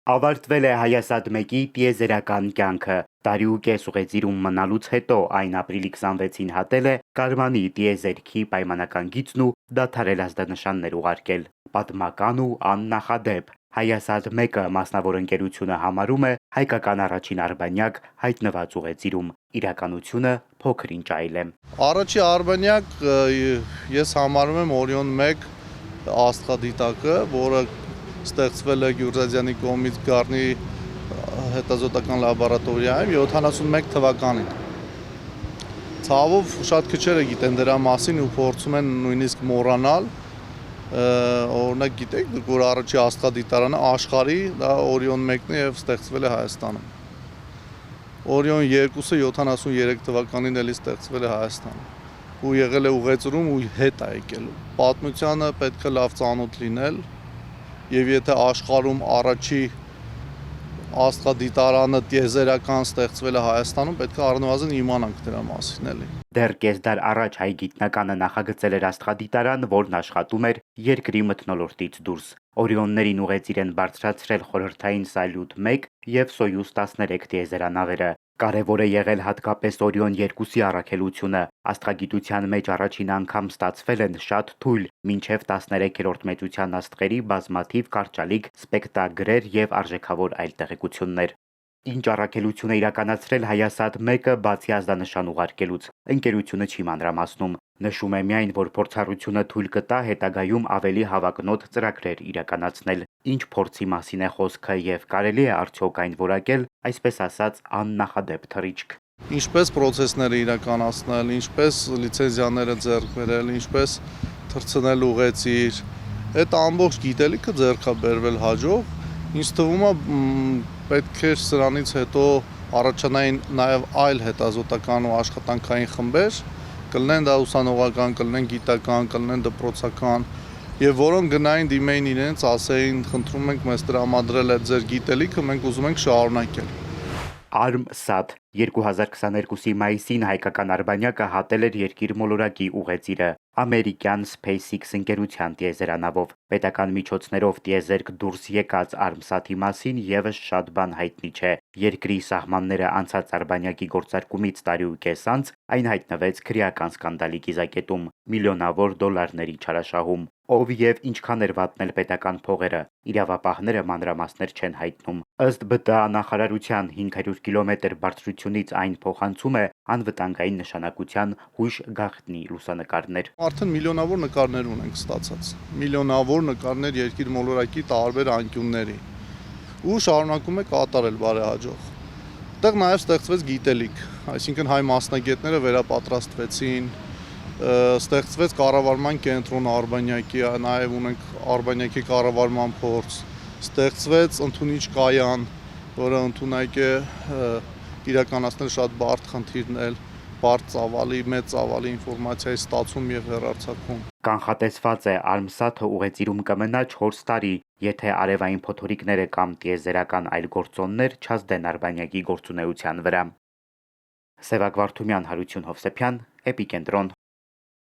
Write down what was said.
Ավարտվել է Հայասատ 1-ի տիեզերական կյանքը։ Տարի ու կես ուղեծիրում մնալուց հետո այն ապրիլի 26-ին հատել է Կարմանի տիեզերքի պայմանական գիծն ու դադարել ազդանշաններ ուղարկել։ Պատմական ու աննախադեպ Հայասատ 1-ը մասնավոր ընկերությունը համարում է հայկական առաջին արբանյակ հայտնված ուղեծիրում։ Իրականությունը փոքր-ինչ այլ է։ Առաջի արբանյակ ես համարում եմ Օրիոն 1 աստղադիտակը, որը ստեղծվել է Գյուրջադյանի կողմից Գառնի հետազոտական լաբորատորիայում 71 թվականին։ Ցավով շատ քչերը գիտեն դրա մասին ու փորձում են նույնիսկ մոռանալ։ Օրինակ գիտեք, որ առաջի աստղադիտարանը աշխարհի դա Օրիոն 1-ն է եւ ստեղծվել է Հայաստանում։ Օրիոն 2-ը 73 թվականին էլի ստեղծվել է Հայաստանում ու եղել է ուղեծրում ու հետ է եկել։ Պատմությանը պետք է լավ ծանոթ լինել եւ եթե աշխարհում առաջի աստղադիտարանը տիեզերական ստեղծվել է Հայաստանում, պետք է առնվազն իմանանք դրա մասին էլի։ Դեռ կես դար առաջ հայ գիտնականը նախագծել էր աստղադիտարան, որն աշխատում էր երկրի մթնոլորտից դուրս։ Օրիոններին ուղեծիր են բարձրացրել խորհրդային Սալյուտ 1 եւ Սոյուզ 13 տիեզերանավերը։ Կարևոր է եղել հատկապես Օրիոն 2-ի առաքելությունը։ Աստղագիտության մեջ առաջին անգամ ստացվել են շատ թույլ մինչև 13-րդ մեծության աստղերի բազմաթիվ կարճալիք սպեկտրագրեր եւ արժեքավոր այլ տեղեկություններ։ Ինչ առաքելություն է իրականացրել Հայասատ 1-ը բացի ազդանշան ուղարկելուց, ընկերությունը չի մանրամասնում։ Նշում է միայն, որ փորձառությունը թույլ կտա հետագայում ավելի հավակնոտ ծրագրեր իրականացնել։ Ինչ փորձի մասին է խոսքը եւ կարելի է արդյոք այն որակել, այսպես ասած, աննախադեպ թռիչք։ Ինչպես process-ները իրականացնել, ինչպես լիցենզիաները ձեռք բերել, ինչպես թռցնել ուղեծիր, այդ ամբողջ գիտելիքը ձեռք է բերվել հաջող։ Ինձ թվում է պետք է սրանից հետո առաջանային նաև այլ հետազոտական ու աշխատանքային խմբեր, կլինեն դա ուսանողական, կլինեն գիտական, կլինեն դպրոցական, եւ որոնք գնային դիմեին իրենց, ասեին, խնդրում ենք մեզ տրամադրել այդ ձեր գիտելիքը, մենք ուզում ենք շարունակել։ ARMSAT 2022-ի մայիսին հայկական արբանյակը հատել էր երկիր մոլորակի ուղեծիրը ամերիկյան SpaceX ընկերության տիեզերանավով։ Պետական միջոցներով տիեզերք դուրս եկած ARMSAT-ի մասին եւս շատ բան հայտնի չէ։ Երկրի սահմանները անցած արբանյակի գործարկումից տարի ու կես անց այն հայտնվեց քրեական սկանդալի կիզակետում՝ միլիոնավոր դոլարների չարաշահում։ Ով եւ ինչքան էր վատնել պետական փողերը, իրավապահները մանրամասներ չեն հայտնում։ Ըստ ԲՏԱ նախարարության 500 կիլոմետր բարձրությունից այն փոխանցում է անվտանգային նշանակության հույժ գաղտնի լուսանկարներ։ Արդեն միլիոնավոր նկարներ ունենք ստացած։ Միլիոնավոր նկարներ երկիր մոլորակի տարբեր անկյունների։ Ու շարունակում է կատարել բարեհաջող։ Այդտեղ նաև ստեղծվեց գիտելիք, այսինքն հայ մասնագետները վերապատրաստվեցին, ստեղծվեց կառավարման կենտրոն Արբանյակի, նաև ունենք Արբանյակի կառավարման փորձ, ստեղծվեց ընդունիչ կայան, որը ընդունակ է իրականացնել շատ բարդ խնդիրներ, բարդ ծավալի, մեծ ծավալի ինֆորմացիայի ստացում եւ հեռարձակում։ Կանխատեսված է ARMSAT-ը ուղեծիրում կմնա 4 տարի, եթե արևային փոթորիկները կամ տիեզերական այլ գործոններ չազդեն արբանյակի գործունեության վրա։ Սևակ Վարդումյան, Հարություն Հովսեփյան, Էպիկենտրոն։